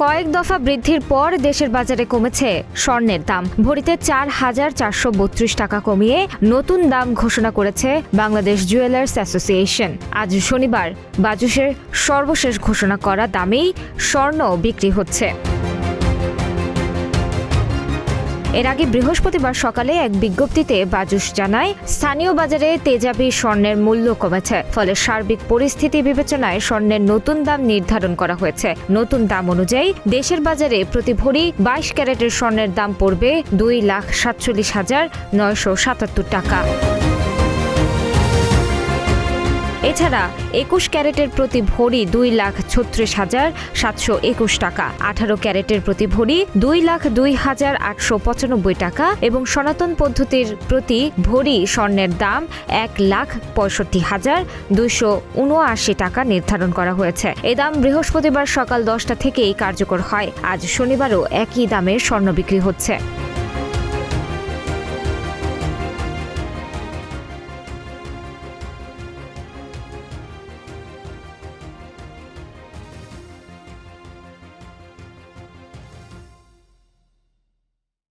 কয়েক দফা বৃদ্ধির পর দেশের বাজারে কমেছে স্বর্ণের দাম। ভরিতে ৪,৪৩২ টাকা কমিয়ে নতুন দাম ঘোষণা করেছে বাংলাদেশ জুয়েলার্স অ্যাসোসিয়েশন। আজ শনিবার বাজুসের সর্বশেষ ঘোষণা করা দামেই স্বর্ণ বিক্রি হচ্ছে। এর আগে বৃহস্পতিবার সকালে এক বিজ্ঞপ্তিতে বাজুস জানায়, স্থানীয় বাজারে তেজাবি স্বর্ণের মূল্য কমেছে, ফলে সার্বিক পরিস্থিতি বিবেচনায় স্বর্ণের নতুন দাম নির্ধারণ করা হয়েছে। নতুন দাম অনুযায়ী দেশের বাজারে প্রতি ভরি ২২ ক্যারেটের স্বর্ণের দাম পড়বে ২,৪৭,৯৭৭ টাকা। এছাড়া ২১ ক্যারেটের প্রতি ভরি ২,৩৬,৭২১ টাকা, ১৮ ক্যারেটের প্রতি ভরি ২,০২,৮৯৫ টাকা এবং সনাতন পদ্ধতির প্রতি ভরি স্বর্ণের দাম ১,৬৫,২৭৯ টাকা নির্ধারণ করা হয়েছে। এ দাম বৃহস্পতিবার সকাল ১০টা থেকেই কার্যকর হয়। আজ শনিবারও একই দামে স্বর্ণ বিক্রি হচ্ছে।